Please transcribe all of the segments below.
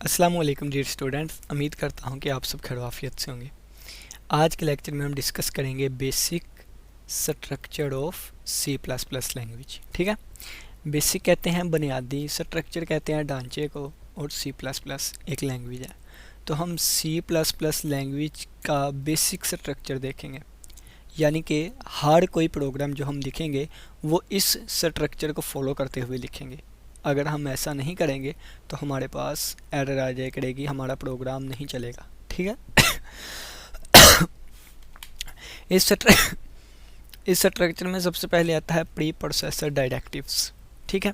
अस्सलाम वालेकुम dear students, उम्मीद करता हूँ कि आप सब खैरियत से होंगे। आज के लेक्चर में हम डिस्कस करेंगे basic structure of C plus plus language. ठीक है, बेसिक कहते हैं बुनियादी, स्ट्रक्चर कहते हैं ढांचे को, और सी प्लस प्लस एक लैंग्वेज है। तो हम सी प्लस प्लस लैंग्वेज का बेसिक स्ट्रक्चर देखेंगे, यानी कि हर कोई प्रोग्राम जो हम लिखेंगे वो इस स्ट्रक्चर को फॉलो करते हुए लिखेंगे। अगर हम ऐसा नहीं करेंगे तो हमारे पास एरर आ जाए करेगी, हमारा प्रोग्राम नहीं चलेगा। ठीक है। इस स्ट्रक्चर में सबसे पहले आता है प्री प्रोसेसर डायरेक्टिव्स। ठीक है,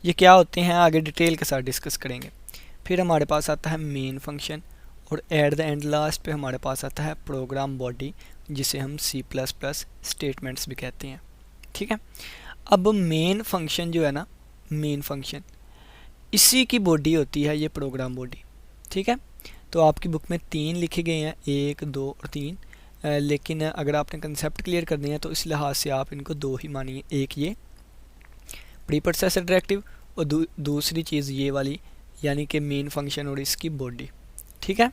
ये क्या होते हैं आगे डिटेल के साथ डिस्कस करेंगे। फिर हमारे पास आता है मेन फंक्शन, और एट द एंड लास्ट पे हमारे पास आता है प्रोग्राम बॉडी, जिसे हम सी प्लस प्लस स्टेटमेंट्स भी कहते हैं। ठीक है, अब मेन फंक्शन जो है ना, मेन फंक्शन इसी की बॉडी होती है ये प्रोग्राम बॉडी। ठीक है, तो आपकी बुक में 3 लिखे गए हैं, 1, 2 और 3, लेकिन अगर आपने कंसेप्ट क्लियर करनी है तो इस लिहाज से आप इनको 2 ही मानिए। एक ये प्री प्रोसेसर डायरेक्टिव और दूसरी चीज़ ये वाली, यानी कि मेन फंक्शन और इसकी बॉडी। ठीक है,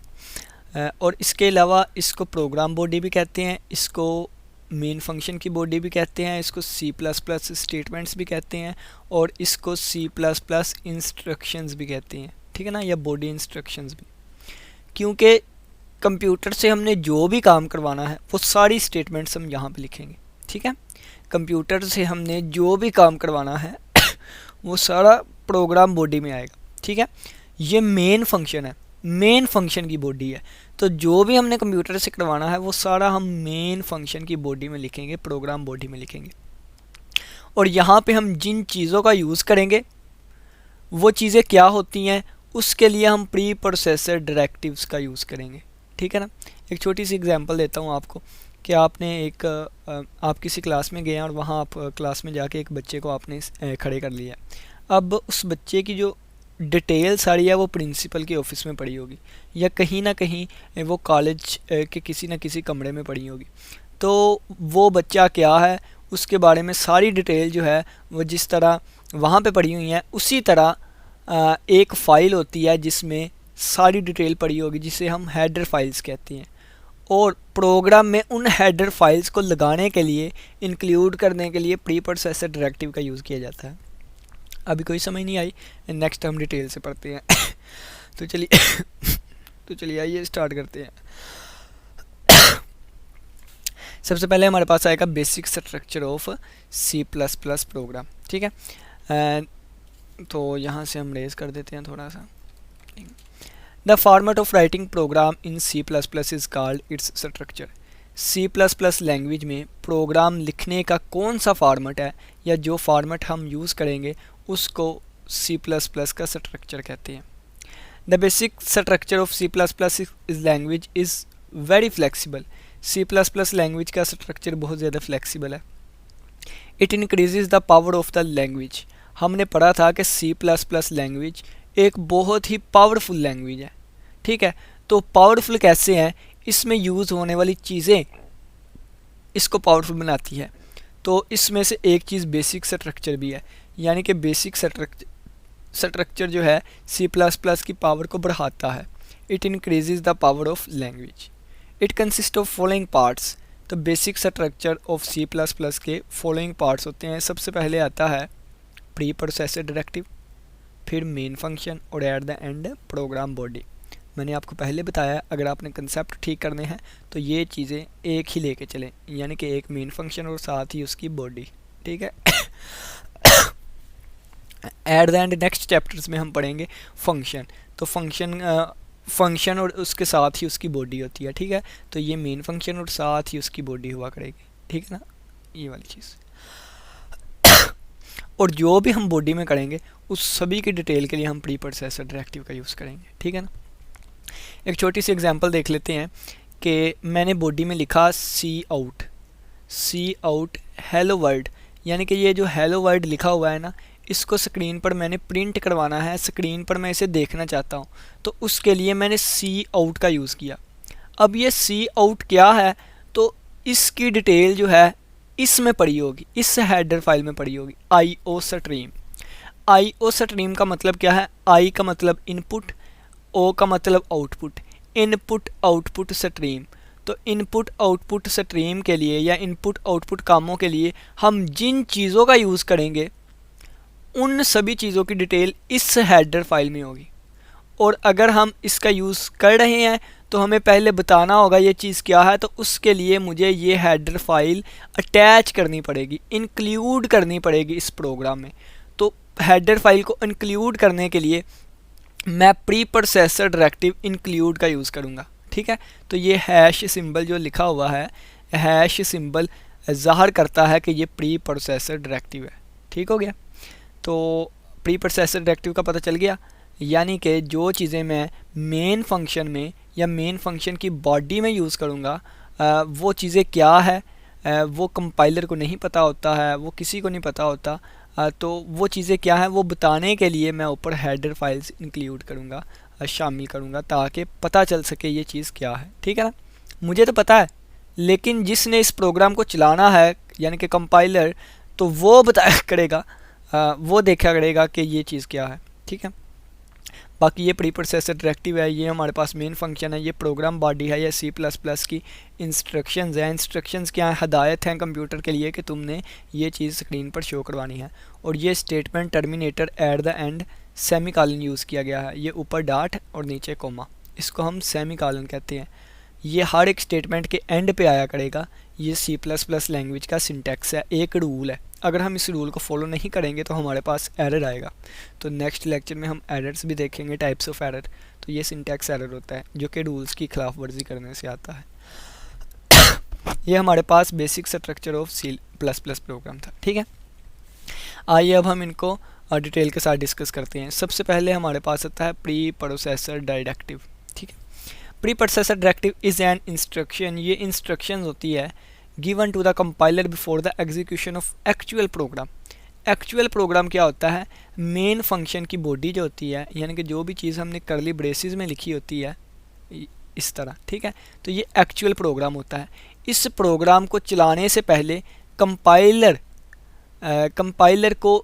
और इसके अलावा इसको प्रोग्राम बॉडी भी कहते हैं, इसको मेन फंक्शन की बॉडी भी कहते हैं, इसको सी प्लस प्लस स्टेटमेंट्स भी कहते हैं, और इसको सी प्लस प्लस इंस्ट्रक्शंस भी कहते हैं। ठीक है ना, या बॉडी इंस्ट्रक्शंस भी, क्योंकि कंप्यूटर से हमने जो भी काम करवाना है वो सारी स्टेटमेंट्स हम यहाँ पे लिखेंगे। ठीक है, कंप्यूटर से हमने जो भी काम करवाना है वो सारा प्रोग्राम बॉडी में आएगा। ठीक है, ये मेन फंक्शन है, मेन फंक्शन की बॉडी है, तो जो भी हमने कंप्यूटर से करवाना है वो सारा हम मेन फंक्शन की बॉडी में लिखेंगे, प्रोग्राम बॉडी में लिखेंगे। और यहाँ पे हम जिन चीज़ों का यूज़ करेंगे वो चीज़ें क्या होती हैं, उसके लिए हम प्री प्रोसेसर डायरेक्टिव्स का यूज़ करेंगे। ठीक है ना, एक छोटी सी एग्जांपल देता हूँ आपको कि आपने आप किसी क्लास में गए हैं और वहाँ आप क्लास में जाके एक बच्चे को आपने खड़े कर लिया। अब उस बच्चे की जो डिटेल सारी है वो प्रिंसिपल के ऑफिस में पड़ी होगी, या कहीं ना कहीं वो कॉलेज के किसी न किसी कमरे में पड़ी होगी। तो वो बच्चा क्या है उसके बारे में सारी डिटेल जो है वो जिस तरह वहाँ पे पड़ी हुई है, उसी तरह एक फ़ाइल होती है जिसमें सारी डिटेल पड़ी होगी, जिसे हम हेडर फाइल्स कहते हैं। और प्रोग्राम में उन हेडर फाइल्स को लगाने के लिए, इंक्लूड करने के लिए प्री प्रोसेसर डायरेक्टिव का यूज़ किया जाता है। अभी कोई समझ नहीं आई, नेक्स्ट हम डिटेल से पढ़ते हैं। तो चलिए आइए स्टार्ट करते हैं। सबसे पहले हमारे पास आएगा basic structure of C plus plus program. ठीक है, तो यहाँ से हम रेज कर देते हैं थोड़ा सा। The format of writing program in C plus plus is called its structure. C plus plus language में प्रोग्राम लिखने का कौन सा फॉर्मेट है, या जो फॉर्मेट हम यूज़ करेंगे उसको सी प्लस प्लस का स्ट्रक्चर कहते हैं। The basic structure of C plus plus is language is very flexible. C plus plus language का स्ट्रक्चर बहुत ज़्यादा फ्लेक्सिबल है। It increases the power of the language. हमने पढ़ा था कि सी प्लस प्लस लैंग्वेज एक बहुत ही पावरफुल लैंग्वेज है। ठीक है, तो पावरफुल कैसे है, इसमें यूज़ होने वाली चीज़ें इसको पावरफुल बनाती है। तो इसमें से एक चीज़ बेसिक स्ट्रक्चर भी है, यानी कि बेसिक स्ट्रक्चर जो है सी प्लस प्लस की पावर को बढ़ाता है। It increases the power of language. It consist of following parts. तो basic structure of C plus plus के फॉलोइंग पार्ट्स होते हैं। सबसे पहले आता है प्री प्रोसेसर डायरेक्टिव, फिर मेन फंक्शन, और at the end program body. मैंने आपको पहले बताया अगर आपने कंसेप्ट ठीक करने हैं तो ये चीज़ें एक ही लेके चलें, यानी कि एक मेन फंक्शन और साथ ही उसकी बॉडी। ठीक है। Eight the and next chapters में हम पढ़ेंगे फंक्शन। तो फंक्शन और उसके साथ ही उसकी बॉडी होती है। ठीक है, तो ये मेन फंक्शन और साथ ही उसकी बॉडी हुआ करेगी। ठीक है ना, ये वाली चीज़। और जो भी हम बॉडी में करेंगे उस सभी की डिटेल के लिए हम प्री प्रोसेसर डायरेक्टिव का यूज़ करेंगे। ठीक है ना, एक छोटी सी एग्जांपल देख लेते हैं कि मैंने बॉडी में लिखा सी आउट हेलो वर्ल्ड, यानी कि ये जो हेलो वर्ल्ड लिखा हुआ है ना, इसको स्क्रीन पर मैंने प्रिंट करवाना है, स्क्रीन पर मैं इसे देखना चाहता हूँ, तो उसके लिए मैंने सी आउट का यूज़ किया। अब ये सी आउट क्या है, तो इसकी डिटेल जो है इसमें पड़ी होगी, इस हेडर फाइल में पड़ी होगी, IO स्ट्रीम। IO स्ट्रीम का मतलब क्या है, I का मतलब इनपुट, ओ का मतलब आउटपुट, इनपुट आउटपुट स्ट्रीम। तो इनपुट आउटपुट स्ट्रीम के लिए या इनपुट आउटपुट कामों के लिए हम जिन चीज़ों का यूज़ करेंगे उन सभी चीज़ों की डिटेल इस हेडर फाइल में होगी। और अगर हम इसका यूज़ कर रहे हैं तो हमें पहले बताना होगा ये चीज़ क्या है, तो उसके लिए मुझे ये हेडर फाइल अटैच करनी पड़ेगी, इंक्लूड करनी पड़ेगी इस प्रोग्राम में। तो हेडर फाइल को इंक्लूड करने के लिए मैं प्री प्रोसेसर डायरेक्टिव इंक्लूड का यूज़ करूँगा। ठीक है, तो ये हैश सिंबल जो लिखा हुआ है, हैश सिंबल ज़ाहिर करता है कि ये प्री प्रोसेसर डायरेक्टिव है। ठीक हो गया, तो प्री प्रोसेसर डायरेक्टिव का पता चल गया। यानी कि जो चीज़ें मैं मेन फंक्शन में या मेन फंक्शन की बॉडी में यूज़ करूँगा वो चीज़ें क्या है वो कंपाइलर को नहीं पता होता है, वो किसी को नहीं पता होता। तो वो चीज़ें क्या हैं वो बताने के लिए मैं ऊपर हेडर फाइल्स इंक्लूड करूँगा, शामिल करूँगा, ताकि पता चल सके ये चीज़ क्या है। ठीक है ना, मुझे तो पता है, लेकिन जिसने इस प्रोग्राम को चलाना है यानी कि कंपाइलर, तो वो बताया करेगा, वो देखा करेगा कि ये चीज़ क्या है। ठीक है, बाकी ये प्री प्रोसेसर डायरेक्टिव है, ये हमारे पास मेन फंक्शन है, ये प्रोग्राम बॉडी है, ये C++ की इंस्ट्रक्शंस हैं। इंस्ट्रक्शंस क्या हैं? हदायत हैं कंप्यूटर के लिए कि तुमने ये चीज़ स्क्रीन पर शो करवानी है। और ये statement terminator eight the and semicolon use किया गया है, ये ऊपर डॉट और नीचे कोमा, इसको हम सेमीकॉलन कहते हैं। ये हर एक स्टेटमेंट के एंड पे आया करेगा। ये C++ लैंग्वेज का सिंटैक्स है, एक रूल है। अगर हम इस रूल को फॉलो नहीं करेंगे तो हमारे पास एरर आएगा। तो नेक्स्ट लेक्चर में हम एरर्स भी देखेंगे, टाइप्स ऑफ एरर। तो ये सिंटैक्स एरर होता है जो कि रूल्स की खिलाफ वर्जी करने से आता है। ये हमारे पास basic structure of C++ program था। ठीक है, आइए अब हम इनको डिटेल के साथ डिस्कस करते हैं। सबसे पहले हमारे पास आता है प्री प्रोसेसर डायरेक्टिव। ठीक है, pre processor directive is an instruction, ये इंस्ट्रक्शन होती है given to the compiler before the execution of actual program. Actual program क्या होता है? मेन फंक्शन की बॉडी जो होती है, यानी कि जो भी चीज़ हमने करली ब्रेसेस में लिखी होती है इस तरह। ठीक है, तो ये एक्चुअल प्रोग्राम होता है। इस प्रोग्राम को चलाने से पहले कंपाइलर को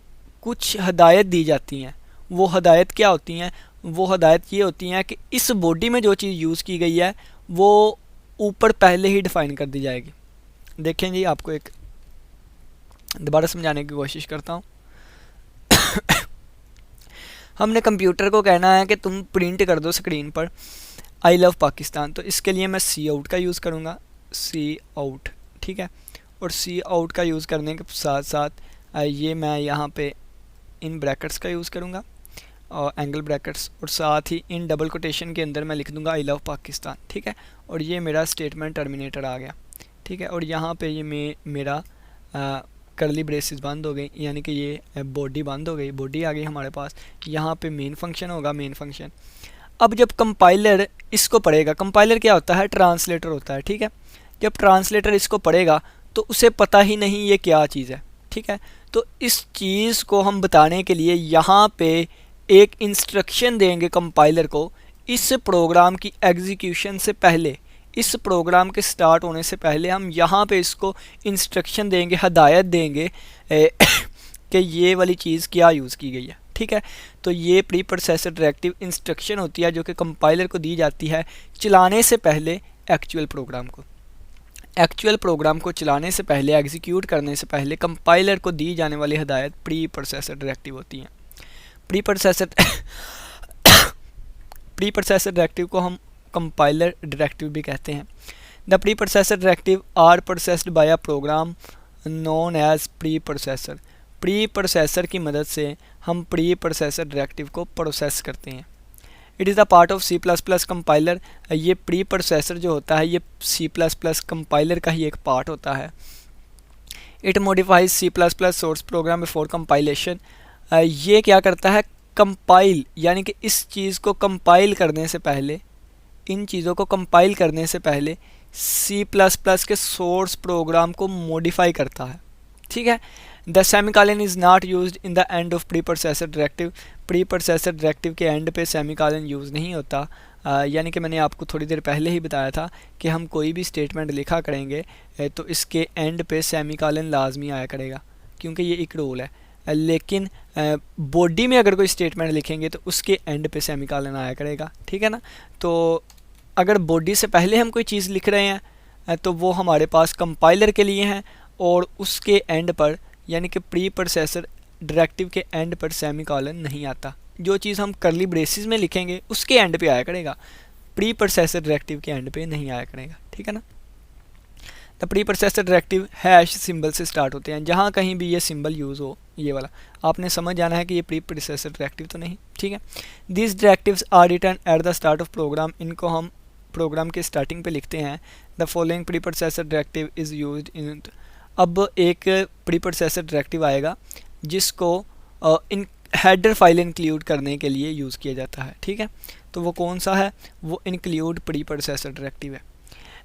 कुछ हदायत दी जाती हैं। वो हदायत क्या होती हैं? वो हदायत ये होती हैं कि इस बॉडी में जो चीज़ यूज़ की गई है वो ऊपर पहले ही डिफ़ाइन कर दी जाएगी। देखें जी, आपको एक दोबारा समझाने की कोशिश करता हूँ। हमने कंप्यूटर को कहना है कि तुम प्रिंट कर दो स्क्रीन पर आई लव पाकिस्तान, तो इसके लिए मैं सी आउट का यूज़ करूँगा, सी आउट। ठीक है, और सी आउट का यूज़ करने के साथ साथ ये मैं यहाँ पे इन ब्रैकेट्स का यूज़ करूँगा और एंगल ब्रैकेट्स, और साथ ही इन डबल कोटेशन के अंदर मैं लिख दूँगा आई लव पाकिस्तान। ठीक है, और ये मेरा स्टेटमेंट टर्मिनेटर आ गया। ठीक है, और यहाँ पे ये मेरा करली ब्रेसेस बंद हो गई, यानी कि ये बॉडी बंद हो गई, बॉडी आ गई हमारे पास। यहाँ पे मेन फंक्शन होगा, मेन फंक्शन। अब जब कंपाइलर इसको पढ़ेगा, कंपाइलर क्या होता है? ट्रांसलेटर होता है। ठीक है, जब ट्रांसलेटर इसको पढ़ेगा तो उसे पता ही नहीं ये क्या चीज़ है। ठीक है, तो इस चीज़ को हम बताने के लिए यहाँ पे एक इंस्ट्रक्शन देंगे कंपाइलर को। इस प्रोग्राम की एग्जीक्यूशन से पहले, इस प्रोग्राम के स्टार्ट होने से पहले हम यहाँ पे इसको इंस्ट्रक्शन देंगे, हदायत देंगे कि ये वाली चीज़ क्या यूज़ की गई है। ठीक है, तो ये प्री प्रोसेसर डायरेक्टिव इंस्ट्रक्शन होती है जो कि कंपाइलर को दी जाती है चलाने से पहले एक्चुअल प्रोग्राम को। एक्चुअल प्रोग्राम को चलाने से पहले, एग्जीक्यूट करने से पहले कंपाइलर को दी जाने वाली हदायत प्री प्रोसेसर डायरेक्टिव होती हैं। प्री प्रोसेसर डायरेक्टिव को हम कंपाइलर डायरेक्टिव भी कहते हैं। The pre processor directive are processed by a program known as pre processor. Pre processor की मदद से हम प्री प्रोसेसर डायरेक्टिव को प्रोसेस करते हैं। It is the part of C++ compiler. ये प्री प्रोसेसर जो होता है ये C++ कंपाइलर का ही एक पार्ट होता है। It modifies C++ source program before compilation. ये क्या करता है? कंपाइल, यानी कि इस चीज़ को कंपाइल करने से पहले, इन चीज़ों को कंपाइल करने से पहले C++ के सोर्स प्रोग्राम को मॉडिफाई करता है। ठीक है, the semicolon is not used in the end of pre processor directive. Pre processor directive के एंड पे सेमीकॉलन यूज़ नहीं होता। यानी कि मैंने आपको थोड़ी देर पहले ही बताया था कि हम कोई भी स्टेटमेंट लिखा करेंगे तो इसके एंड पे सेमीकॉलन लाजमी आया करेगा, क्योंकि ये एक रूल है। लेकिन बॉडी में अगर कोई स्टेटमेंट लिखेंगे तो उसके एंड पे सेमीकोलन आया करेगा, ठीक है ना। तो अगर बॉडी से पहले हम कोई चीज़ लिख रहे हैं तो वो हमारे पास कंपाइलर के लिए हैं, और उसके एंड पर यानी कि प्री प्रोसेसर डायरेक्टिव के एंड पर सेमीकोलन नहीं आता। जो चीज़ हम करली ब्रेसिस में लिखेंगे उसके एंड पे आया करेगा, प्री प्रोसेसर डायरेक्टिव के एंड पे नहीं आया करेगा, ठीक है ना। The pre processor directive hash symbol से स्टार्ट होते हैं। जहाँ कहीं भी ये सिंबल यूज़ हो, ये वाला आपने समझ जाना है कि ये प्री प्रोसेसर डायरेक्टिव तो नहीं, ठीक है। This directives are written at the start of program. इनको हम प्रोग्राम के स्टार्टिंग पे लिखते हैं। The following pre processor directive is used in. अब एक प्री प्रोसेसर डायरेक्टिव आएगा जिसको इन हेडर फाइल इंक्लूड करने के लिए यूज़ किया जाता है, ठीक है। तो वो कौन सा है? वो इंक्लूड प्री प्रोसेसर डायरेक्टिव है।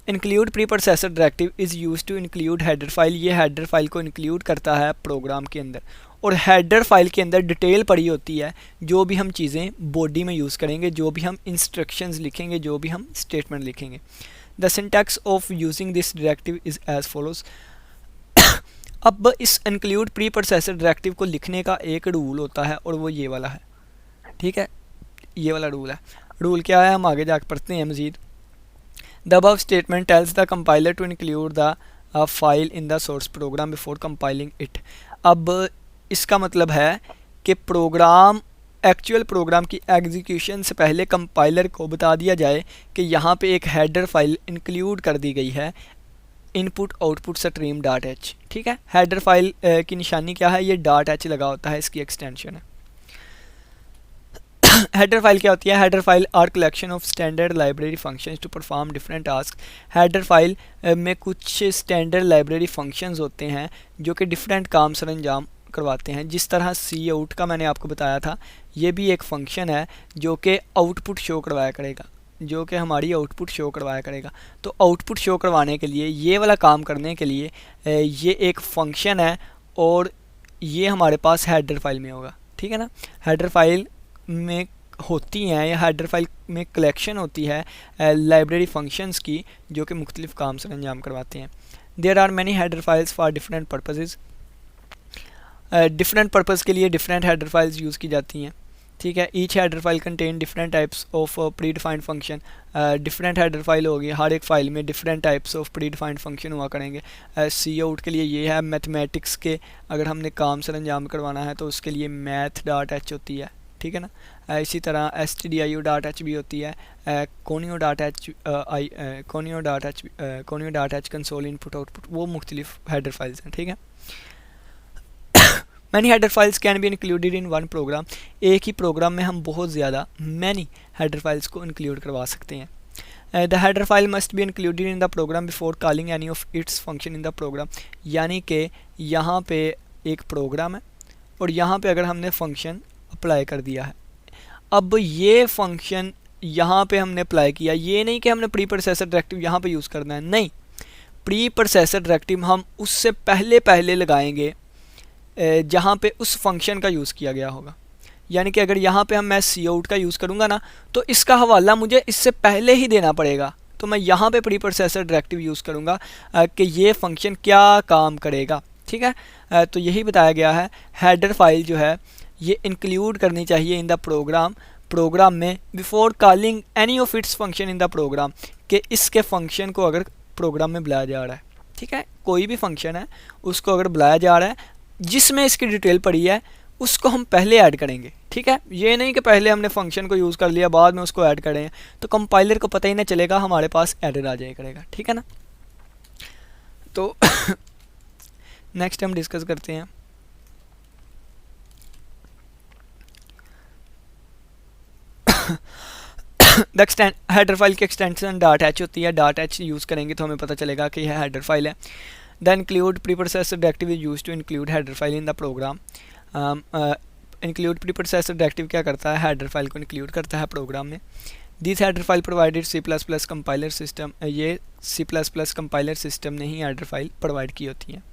Include pre processor directive is use to include header file. ये हेडर फाइल को इंक्लूड करता है प्रोग्राम के अंदर, और हेडर फाइल के अंदर डिटेल पड़ी होती है जो भी हम चीज़ें बॉडी में यूज़ करेंगे, जो भी हम इंस्ट्रक्शंस लिखेंगे, जो भी हम स्टेटमेंट लिखेंगे। The syntax of using this directive is as follows. अब इस इंक्लूड प्री प्रोसेसर डायरेक्टिव को लिखने का एक रूल होता है, और वो ये वाला है, ठीक है। ये वाला रूल है। रूल क्या है, हम आगे जाकर पढ़ते हैं मज़ीद। The above statement tells the compiler to include the file in the source program before compiling it. अब इसका मतलब है कि प्रोग्राम एक्चुअल प्रोग्राम की एग्जीक्यूशन से पहले कंपाइलर को बता दिया जाए कि यहाँ पे एक हेडर फाइल इंक्लूड कर दी गई है, input output stream dot H, ठीक है। हेडर फाइल की निशानी क्या है? ये डॉट एच लगा होता है, इसकी एक्सटेंशन है। हेडर फाइल क्या होती है? Header file are collection of standard library functions to perform different task. हेडर फाइल में कुछ स्टैंडर्ड लाइब्रेरी फंक्शंस होते हैं जो कि डिफरेंट काम सर अंजाम करवाते हैं। जिस तरह सी आउट का मैंने आपको बताया था, ये भी एक फंक्शन है जो कि आउटपुट शो करवाया करेगा, जो कि हमारी आउटपुट शो करवाया करेगा। तो आउटपुट शो करवाने के लिए, ये वाला काम करने के लिए ये एक फंक्शन है, और ये हमारे पास हेडर फाइल में होगा, ठीक है ना। हेडर फाइल में होती हैं, या हेडर फाइल में कलेक्शन होती है लाइब्रेरी फंक्शंस की, जो कि मुख्तलिफ काम सर अंजाम करवाते हैं। There are many header files for different purposes. Different purpose के लिए डिफरेंट हेडर फाइल्स यूज़ की जाती हैं, ठीक है। Each header file contain different types of pre defined function. Different header file होगी, हर एक फाइल में different types of pre defined function हुआ करेंगे। सी आउट के लिए ये है। मैथमेटिक्स के अगर हमने काम सर अंजाम करवाना है तो उसके लिए मैथ डॉट एच होती है, ठीक है ना। इसी तरह stdio डॉट एच भी होती है, कोनियो डॉट एच कोनियो dot H console input output, वो मुख्तलिफ हेडर फाइल्स हैं, ठीक है। Many header files can be included in one program. एक ही प्रोग्राम में हम बहुत ज़्यादा मैनी हेडर फाइल्स को इंक्लूड करवा सकते हैं। The header file must be included in the program before calling any of its function in the program. यानी कि यहाँ पे एक प्रोग्राम है, और यहाँ पे अगर हमने फंक्शन अप्लाई कर दिया है, अब ये फंक्शन यहाँ पे हमने अप्लाई किया, ये नहीं कि हमने प्री प्रोसेसर डायरेक्टिव यहाँ पे यूज़ करना है, नहीं। प्री प्रोसेसर डायरेक्टिव हम उससे पहले लगाएंगे जहाँ पे उस फंक्शन का यूज़ किया गया होगा। यानी कि अगर यहाँ पे मैं सी आउट का यूज़ करूँगा ना, तो इसका हवाला मुझे इससे पहले ही देना पड़ेगा। तो मैं यहाँ पे प्री प्रोसेसर डायरेक्टिव यूज़ करूँगा कि ये फंक्शन क्या काम करेगा, ठीक है। तो यही बताया गया है। हेडर फाइल जो है ये इंक्लूड करनी चाहिए इन द प्रोग्राम में before calling any of its function in the program, कि इसके फंक्शन को अगर प्रोग्राम में बुलाया जा रहा है, ठीक है। कोई भी फंक्शन है उसको अगर बुलाया जा रहा है जिसमें इसकी डिटेल पड़ी है, उसको हम पहले ऐड करेंगे, ठीक है। ये नहीं कि पहले हमने फंक्शन को यूज़ कर लिया बाद में उसको ऐड करें, तो कंपाइलर को पता ही नहीं चलेगा, हमारे पास एरर आ जाया करेगा, ठीक है ना। तो नेक्स्ट हम डिस्कस करते हैं द हेडर फाइल की एक्सटेंशन डॉट एच होती है। डॉट एच यूज़ करेंगे तो हमें पता चलेगा कि यह हेडर फाइल है। The include pre processor directive is use to include header file in the program. Include pre processor directive क्या करता है? हेडर फाइल को इंक्लूड करता है प्रोग्राम में। This header file provided C++ compiler system. ये C++ compiler system ने ही हेडर फाइल प्रोवाइड की होती हैं।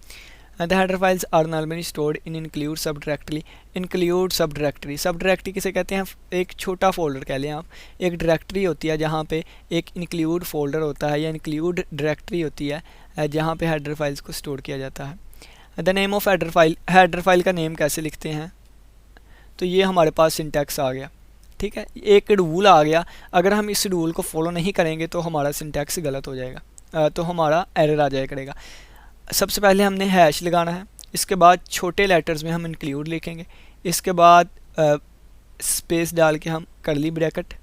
The header files are normally stored in include sub directory. Include sub directory, sub directory किसे कहते हैं? एक छोटा फोल्डर कह लें आप। एक डायरेक्टरी होती है जहाँ पे एक इंक्लूड फोल्डर होता है, या इंक्लूड डायरेक्टरी होती है जहाँ पे हेडर फाइल्स को स्टोर किया जाता है। The name of header file का नेम कैसे लिखते हैं, तो ये हमारे पास सिंटैक्स आ गया। ठीक है, एक रूल आ गया, अगर हम इस रूल को फॉलो नहीं करेंगे तो हमारा सिंटैक्स गलत हो जाएगा, तो हमारा एरर आ जाया करेगा। सबसे पहले हमने हैश लगाना है, इसके बाद छोटे लेटर्स में हम इंक्लूड लिखेंगे, इसके बाद स्पेस डाल के हम करली ब्रैकेट,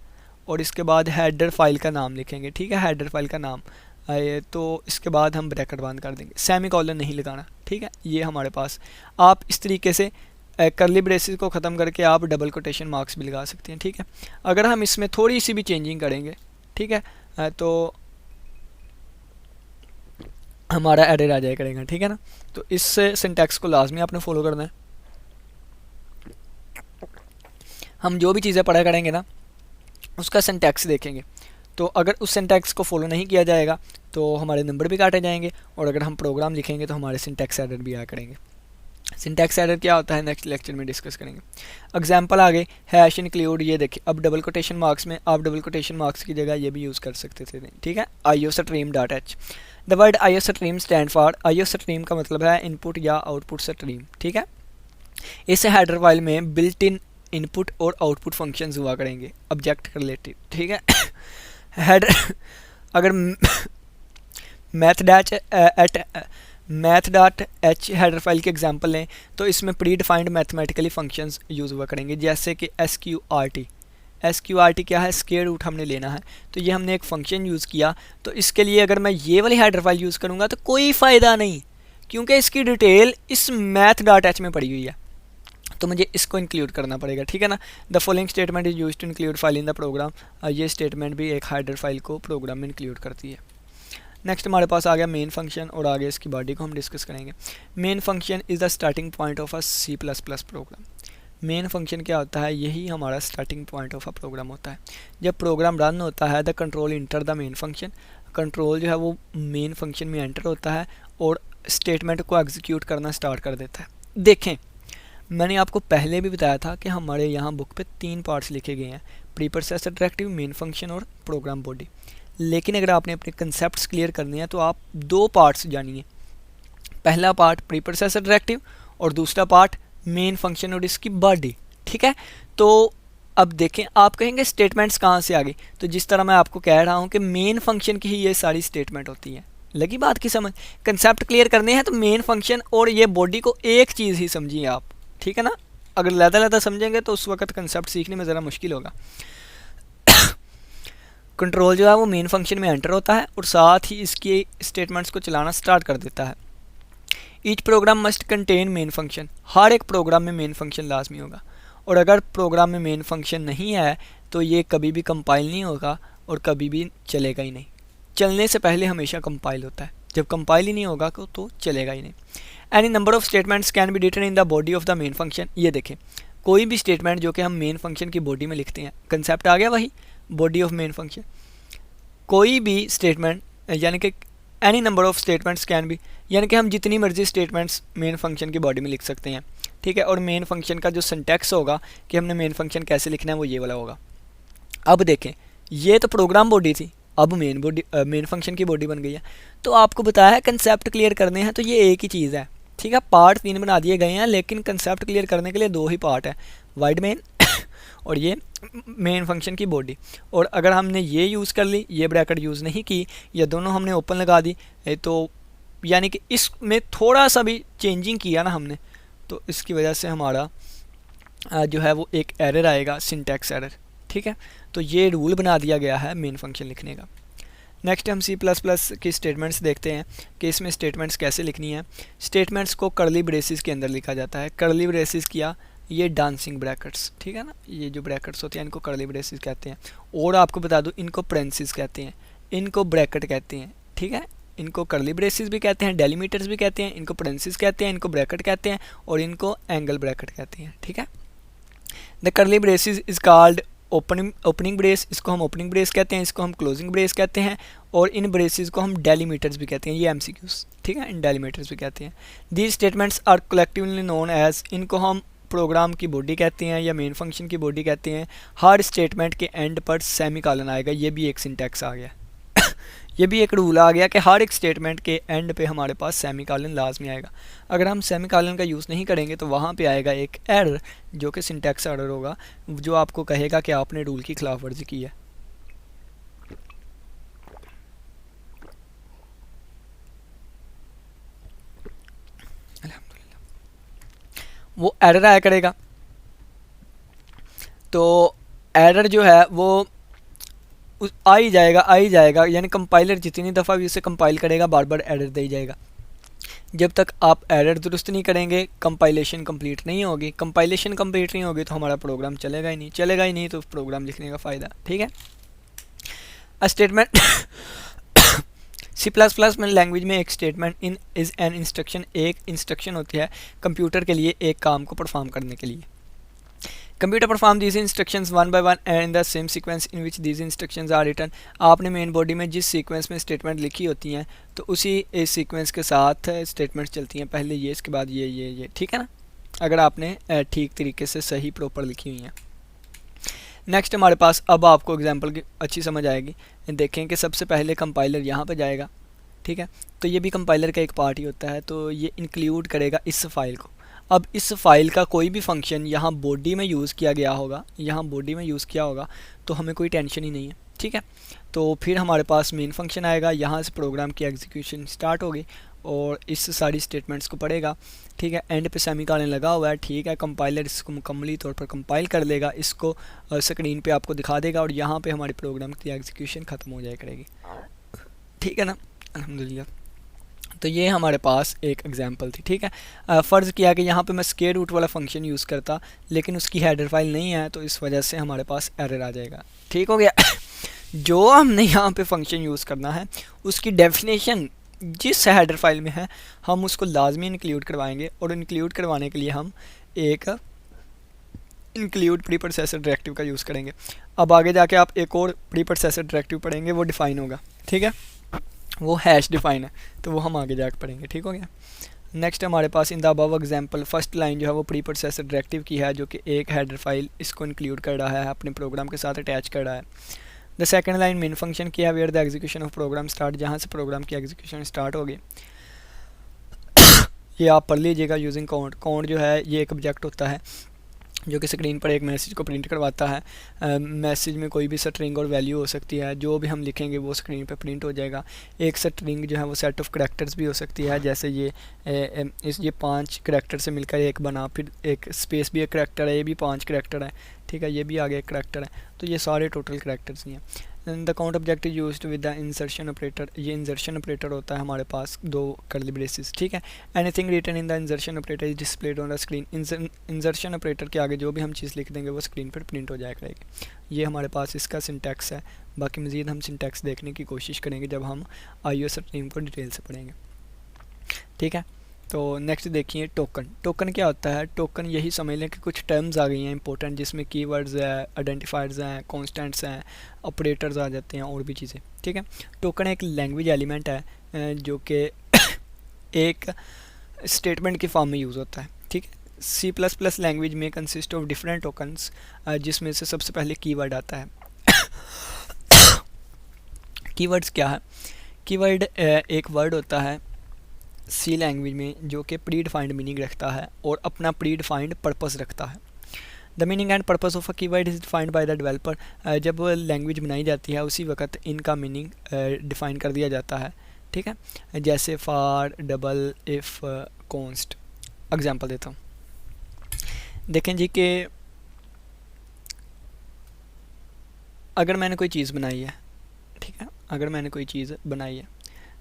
और इसके बाद हेडर फाइल का नाम लिखेंगे। ठीक है, हेडर फाइल का नाम तो इसके बाद हम ब्रैकेट बंद कर देंगे, सेमी कॉलन नहीं लगाना। ठीक है, ये हमारे पास, आप इस तरीके से करली ब्रेसेस को ख़त्म करके आप डबल कोटेशन मार्क्स भी लगा सकते हैं। ठीक है, अगर हम इसमें थोड़ी सी भी चेंजिंग करेंगे, ठीक है, तो हमारा एरर आ जाया करेगा। ठीक है ना, तो इस सिंटैक्स को लाजमी आपने फॉलो करना है। हम जो भी चीज़ें पढ़ा करेंगे ना उसका सिंटैक्स देखेंगे, तो अगर उस सिंटैक्स को फॉलो नहीं किया जाएगा तो हमारे नंबर भी काटे जाएंगे, और अगर हम प्रोग्राम लिखेंगे तो हमारे सिंटैक्स एरर भी आया करेंगे। सिंटैक्स एरर क्या होता है नेक्स्ट लेक्चर में डिस्कस करेंगे। एग्जांपल आगे, हैश इंक्लूड, ये देखिए अब डबल कोटेशन मार्क्स में आप डबल कोटेशन मार्क्स की जगह ये भी यूज़ कर सकते थे। ठीक है, iostream.h, the word iostream stand for, iostream का मतलब है इनपुट या आउटपुट स्ट्रीम। ठीक है, इस हेडर फाइल में बिल्ट इन इनपुट और आउटपुट फंक्शंस हुआ करेंगे ऑब्जेक्ट रिलेटेड। ठीक है, हेडर अगर मैथ.h हेडर फाइल के एग्जांपल लें तो इसमें pre defined mathematically functions use हुआ करेंगे, जैसे कि SQRT क्या है, स्क्वायर रूट हमने लेना है, तो ये हमने एक फंक्शन यूज़ किया। तो इसके लिए अगर मैं ये वाली हेडर फाइल यूज़ करूँगा तो कोई फ़ायदा नहीं, क्योंकि इसकी डिटेल इस मैथ.h में पड़ी हुई है, तो मुझे इसको इंक्लूड करना पड़ेगा। ठीक है ना, the following statement is used to include file in the program, ये स्टेटमेंट भी एक हेडर फाइल को प्रोग्राम में इंक्लूड करती है। नेक्स्ट हमारे पास आ गया मेन फंक्शन, और आगे इसकी बॉडी को हम डिस्कस करेंगे। Main function is the starting point of a C++ program. Main function क्या होता है, यही हमारा starting point of a program होता है। जब प्रोग्राम रन होता है the control enter the main function, control जो है वो मेन फंक्शन में एंटर होता है और स्टेटमेंट को एग्जीक्यूट करना स्टार्ट कर देता है। देखें, मैंने आपको पहले भी बताया था कि हमारे यहाँ बुक पे 3 पार्ट्स लिखे गए हैं, pre processor directive, main function और प्रोग्राम बॉडी। लेकिन अगर आपने अपने कंसेप्ट्स क्लियर करने हैं तो आप 2 पार्ट्स जानिए, पहला पार्ट प्री प्रोसेसर डायरेक्टिव और दूसरा पार्ट मेन फंक्शन और इसकी बॉडी। ठीक है, तो अब देखें, आप कहेंगे स्टेटमेंट्स कहाँ से आ गई, तो जिस तरह मैं आपको कह रहा हूँ कि मेन फंक्शन की ही ये सारी स्टेटमेंट होती हैं। लगी बात की समझ, कंसेप्ट क्लियर करने हैं तो मेन फंक्शन और ये बॉडी को एक चीज़ ही समझिए आप। ठीक है ना, अगर लहदा समझेंगे तो उस वक्त कंसेप्ट सीखने में ज़रा मुश्किल होगा। कंट्रोल जो है वो मेन फंक्शन में एंटर होता है और साथ ही इसकी स्टेटमेंट्स को चलाना स्टार्ट कर देता है। Each program must contain main function, हर एक प्रोग्राम में मेन फंक्शन लाजमी होगा, और अगर प्रोग्राम में मेन फंक्शन नहीं है तो ये कभी भी कंपाइल नहीं होगा और कभी भी चलेगा ही नहीं। चलने से पहले हमेशा कंपाइल होता है, जब कंपाइल ही नहीं होगा तो चलेगा ही नहीं। Any number of statements can be written in the body of the main function. ये देखें, कोई भी स्टेटमेंट जो कि हम मेन फंक्शन की बॉडी में लिखते हैं, कंसेप्ट आ गया वही बॉडी ऑफ मेन फंक्शन। कोई भी स्टेटमेंट यानी कि any number of statements can B, यानी कि हम जितनी मर्जी स्टेटमेंट्स मेन फंक्शन की बॉडी में लिख सकते हैं। ठीक है, और मेन फंक्शन का जो सिंटैक्स होगा कि हमने मेन फंक्शन कैसे लिखना है वो ये वाला होगा। अब देखें, ये तो प्रोग्राम बॉडी थी, अब मेन फंक्शन की बॉडी बन गई है। तो आपको बताया है कंसेप्ट क्लियर करने हैं तो ये एक ही चीज़ है। ठीक है, पार्ट 3 बना दिए गए हैं, लेकिन कंसेप्ट क्लियर करने के लिए 2 ही पार्ट है, वाइड मेन और ये मेन फंक्शन की बॉडी। और अगर हमने ये यूज़ कर ली, ये ब्रैकेट यूज़ नहीं की, या दोनों हमने ओपन लगा दी, तो यानी कि इसमें थोड़ा सा भी चेंजिंग किया ना हमने, तो इसकी वजह से हमारा जो है वो एक एरर आएगा, सिंटैक्स एरर। ठीक है, तो ये रूल बना दिया गया है मेन फंक्शन लिखने का। नेक्स्ट हम C++ की स्टेटमेंट्स देखते हैं कि इसमें स्टेटमेंट्स कैसे लिखनी है। स्टेटमेंट्स को कर्ली ब्रेसेस के अंदर लिखा जाता है। कर्ली ब्रेसेस किया, ये डांसिंग ब्रैकेट्स, ठीक है ना, ये जो ब्रैकेट्स होते हैं इनको कर्ली ब्रेसेस कहते हैं। और आपको बता दूं, इनको पेरेंथेसिस कहते हैं, इनको ब्रैकेट कहते हैं। ठीक है, इनको कर्ली ब्रेसेस भी कहते हैं, डेलीमीटर्स भी कहते हैं, इनको पेरेंथेसिस कहते हैं, इनको ब्रैकेट कहते हैं, और इनको एंगल ब्रैकेट कहते हैं। ठीक है, the curly braces is called opening brace, इसको हम ओपनिंग ब्रेस कहते हैं, इसको हम क्लोजिंग ब्रेस कहते हैं, और इन ब्रेसेस को हम डेलीमीटर्स भी कहते हैं। ये MCQs, ठीक है, इन डेलीमीटर्स भी कहते हैं। These statements are collectively known as, इनको हम प्रोग्राम की बॉडी कहते हैं या मेन फंक्शन की बॉडी कहते हैं। हर स्टेटमेंट के एंड पर सेमी कॉलन आएगा, ये भी एक सिंटैक्स आ गया ये भी एक रूल आ गया कि हर एक स्टेटमेंट के एंड पे हमारे पास सेमीकोलन लाजमी आएगा। अगर हम सेमीकोलन का यूज़ नहीं करेंगे तो वहाँ पे आएगा एक एरर, जो कि सिंटैक्स एरर होगा, जो आपको कहेगा कि आपने रूल की खिलाफ वर्जी की है। वो एरर आया करेगा। तो एरर जो है वो आ ही जाएगा, यानी कंपाइलर जितनी दफ़ा भी उसे कंपाइल करेगा बार बार एरर दे ही जाएगा। जब तक आप एरर दुरुस्त नहीं करेंगे कंपाइलेशन कंप्लीट नहीं होगी। कंपाइलेशन कंप्लीट नहीं होगी तो हमारा प्रोग्राम चलेगा ही नहीं तो प्रोग्राम लिखने का फ़ायदा। ठीक है। स्टेटमेंट सी प्लस प्लस में लैंग्वेज में एक statement in is an instruction, एक इंस्ट्रक्शन होती है कंप्यूटर के लिए एक काम को परफॉर्म करने के लिए। Computer perform these instructions one by one and in the same sequence in which these instructions are written. आपने मेन बॉडी में जिस सीक्वेंस में स्टेटमेंट लिखी होती हैं तो उसी इस सीक्वेंस के साथ स्टेटमेंट्स चलती हैं, पहले ये, इसके बाद ये। ठीक है ना, अगर आपने ठीक तरीके से सही प्रॉपर लिखी हुई हैं। नेक्स्ट हमारे पास, अब आपको एग्जांपल की अच्छी समझ आएगी। देखें कि सबसे पहले कंपाइलर यहाँ पे जाएगा। ठीक है, तो ये भी कंपाइलर का एक पार्ट ही होता है, तो ये इंक्लूड करेगा इस फाइल को। अब इस फाइल का कोई भी फंक्शन यहाँ बॉडी में यूज़ किया गया होगा, तो हमें कोई टेंशन ही नहीं है। ठीक है, तो फिर हमारे पास मेन फंक्शन आएगा, यहाँ से प्रोग्राम की एग्जीक्यूशन स्टार्ट होगी और इस सारी स्टेटमेंट्स को पढ़ेगा। ठीक है, एंड पे सेमीकोलन लगा हुआ है। ठीक है, कंपाइलर इसको मुकम्मली तौर पर कंपाइल कर लेगा, इसको स्क्रीन पे आपको दिखा देगा और यहाँ पे हमारे प्रोग्राम की एग्जीक्यूशन ख़त्म हो जाया करेगी। ठीक है ना, अल्हम्दुलिल्लाह। तो ये हमारे पास एक एग्जांपल थी। ठीक है, फ़र्ज़ किया कि यहाँ पे मैं स्क्वायर रूट वाला फंक्शन यूज़ करता लेकिन उसकी हेडर फाइल नहीं है, तो इस वजह से हमारे पास एरर आ जाएगा। ठीक हो गया। जो हमने यहाँ पे फंक्शन यूज़ करना है उसकी डेफिनेशन जिस हेडर फाइल में है हम उसको लाजमी इंक्लूड करवाएंगे, और इंक्लूड करवाने के लिए हम एक इंक्लूड प्री प्रोसेसर डायरेक्टिव का यूज़ करेंगे। अब आगे जाके आप एक और प्री प्रोसेसर डायरेक्टिव पढ़ेंगे, वो डिफ़ाइन होगा। ठीक है, वो हैश डिफ़ाइन है, तो वो हम आगे जाकर पढ़ेंगे। ठीक हो गया। नेक्स्ट हमारे पास in the above example first line जो है वो प्री प्रोसेसर डायरेक्टिव की है, जो कि एक हेडर फाइल इसको इंक्लूड कर रहा है, अपने प्रोग्राम के साथ अटैच कर रहा है। The second line main function की है, where the execution of program start, जहाँ से प्रोग्राम की एग्जीक्यूशन स्टार्ट होगी। ये आप पढ़ लीजिएगा यूजिंग काउंट। काउंट जो है ये एक ऑब्जेक्ट होता है जो कि स्क्रीन पर एक मैसेज को प्रिंट करवाता है। मैसेज में कोई भी स्ट्रिंग और वैल्यू हो सकती है, जो भी हम लिखेंगे वो स्क्रीन पे प्रिंट हो जाएगा। एक स्ट्रिंग जो है वो सेट ऑफ करैक्टर्स भी हो सकती है, जैसे ये 5 करैक्टर से मिलकर एक बना, फिर एक स्पेस भी एक करैक्टर है, ये भी 5 करैक्टर है। ठीक है, ये भी आगे एक करैक्टर है, तो ये सारे टोटल करैक्टर्स ही हैं। The count object is used with the insertion operator, ये इंसर्शन ऑपरेटर होता है हमारे पास 2 कर्ली ब्रेसेस। ठीक है, anything written in the insertion operator is displayed on the screen, insertion operator के आगे जो भी हम चीज़ लिख देंगे वो स्क्रीन पर प्रिंट हो जाया करेगी। ये हमारे पास इसका सिंटैक्स है। बाकी मज़ीद हम सिंटैक्स देखने की कोशिश करेंगे जब हम IO स्ट्रीम को डिटेल से पढ़ेंगे। ठीक है, तो नेक्स्ट देखिए टोकन। टोकन क्या होता है? टोकन यही समझ लें कि कुछ टर्म्स आ गई हैं इंपॉर्टेंट, जिसमें कीवर्ड्स है, आइडेंटिफायर्स हैं, कांस्टेंट्स हैं, ऑपरेटर्स आ जाते हैं और भी चीज़ें। ठीक है, टोकन एक लैंग्वेज एलिमेंट है जो कि एक स्टेटमेंट के फॉर्म में यूज़ होता है। ठीक है, C++ लैंग्वेज में कंसिस्ट ऑफ डिफरेंट टोकन्स, जिसमें से सबसे पहले कीवर्ड आता है। कीवर्ड्स क्या है? कीवर्ड एक वर्ड होता है सी लैंग्वेज में जो कि प्री डिफाइंड मीनिंग रखता है और अपना प्री डिफाइंड पर्पस रखता है। The meaning and purpose of a keyword is defined by the developer. जब लैंग्वेज बनाई जाती है उसी वक्त इनका मीनिंग डिफ़ाइन कर दिया जाता है। ठीक है, जैसे for, double, if, const. Example देता हूँ, देखें जी कि अगर मैंने कोई चीज़ बनाई है, ठीक है, अगर मैंने कोई चीज़ बनाई है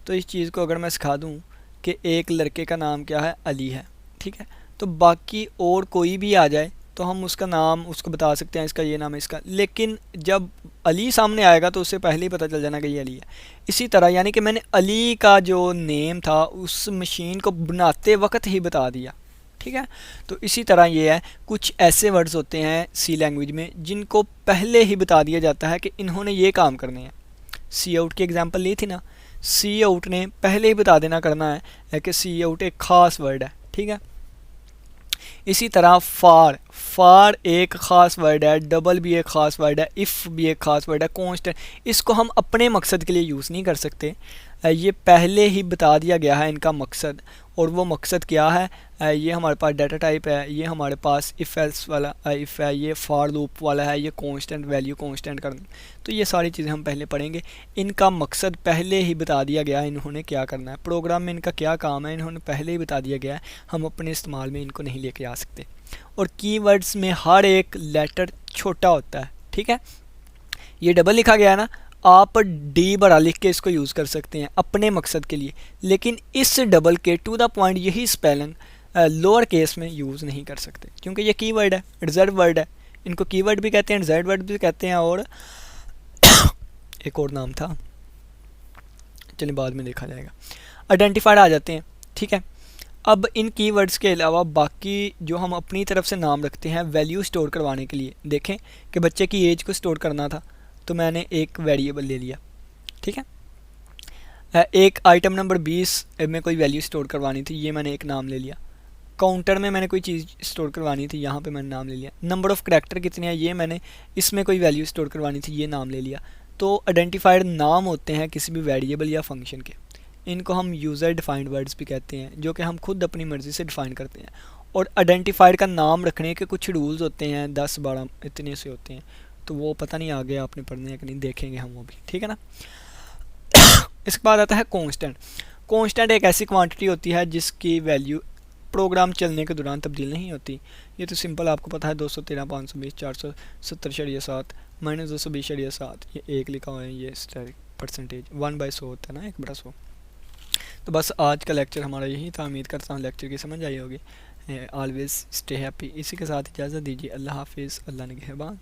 तो इस चीज़ को अगर मैं सिखा दूँ कि एक लड़के का नाम क्या है, अली है। ठीक है, तो बाकी और कोई भी आ जाए तो हम उसका नाम उसको बता सकते हैं, इसका ये नाम है इसका, लेकिन जब अली सामने आएगा तो उससे पहले ही पता चल जाना कि ये अली है। इसी तरह यानी कि मैंने अली का जो नेम था उस मशीन को बनाते वक्त ही बता दिया। ठीक है, तो इसी तरह ये है, कुछ ऐसे वर्ड्स होते हैं सी लैंग्वेज में जिनको पहले ही बता दिया जाता है कि इन्होंने ये काम करने हैं। सी आउट की एग्जांपल ली थी ना, सी आउट ने पहले ही बता देना करना है कि सी आउट एक ख़ास वर्ड है। ठीक है, इसी तरह फार, फार एक ख़ास वर्ड है, डबल भी एक ख़ास वर्ड है, इफ़ भी एक ख़ास वर्ड है, कॉन्स्टेंट, इसको हम अपने मकसद के लिए यूज़ नहीं कर सकते। ये पहले ही बता दिया गया है इनका मकसद, और वो मकसद क्या है, ये हमारे पास डाटा टाइप है, ये हमारे पास इफ़ एल्स वाला इफ़ है, ये फॉर लूप वाला है, ये कांस्टेंट वैल्यू कांस्टेंट कर, तो ये सारी चीज़ें हम पहले पढ़ेंगे। इनका मकसद पहले ही बता दिया गया है, इन्होंने क्या करना है, प्रोग्राम में इनका क्या काम है, इन्होंने पहले ही बता दिया गया है, हम अपने इस्तेमाल में इनको नहीं लेके आ सकते। और कीवर्ड्स में हर एक लेटर छोटा होता है, ठीक है। ये डबल लिखा गया है ना, आप डी बड़ा लिख के इसको यूज़ कर सकते हैं अपने मकसद के लिए, लेकिन इस डबल के टू द पॉइंट यही स्पेलिंग लोअर केस में यूज़ नहीं कर सकते, क्योंकि ये कीवर्ड है, रिजर्व वर्ड है। इनको कीवर्ड भी कहते हैं, रिजर्व वर्ड भी कहते हैं, और एक और नाम था, चलिए बाद में देखा जाएगा। आइडेंटिफाइड आ जाते हैं, ठीक है। अब इन कीवर्ड्स के अलावा बाकी जो हम अपनी तरफ से नाम रखते हैं वैल्यू स्टोर करवाने के लिए, देखें कि बच्चे की एज को स्टोर करना था तो मैंने एक वेरिएबल ले लिया, ठीक है। एक आइटम नंबर 20 में कोई वैल्यू स्टोर करवानी थी, ये मैंने एक नाम ले लिया। काउंटर में मैंने कोई चीज़ स्टोर करवानी थी, यहाँ पे मैंने नाम ले लिया। नंबर ऑफ़ करैक्टर कितने हैं, ये मैंने इसमें कोई वैल्यू स्टोर करवानी थी, ये नाम ले लिया। तो आइडेंटिफाइड नाम होते हैं किसी भी वेरिएबल या फंक्शन के, इनको हम यूज़र डिफाइंड वर्ड्स भी कहते हैं, जो कि हम खुद अपनी मर्ज़ी से डिफ़ाइन करते हैं। और आइडेंटिफाइड का नाम रखने के कुछ रूल्स होते हैं, 10-12 इतने से होते हैं, तो वो पता नहीं आगे आपने पढ़ने हैं कि नहीं, देखेंगे हम वो भी, ठीक है ना। इसके बाद आता है कांस्टेंट। कांस्टेंट एक ऐसी क्वांटिटी होती है जिसकी वैल्यू प्रोग्राम चलने के दौरान तब्दील नहीं होती। ये तो सिंपल आपको पता है, 213, 520, 470.7 माइनस 220.7, ये एक लिखा हुआ है, ये परसेंटेज 1/100 होता है ना, 1/100। तो बस आज का लेक्चर हमारा यही था, उम्मीद करता हूँ लेक्चर की समझ आई होगी। Always stay happy. इसी के साथ इजाज़त दीजिए, अल्लाह हाफिज़, अल्लाह निगहबान।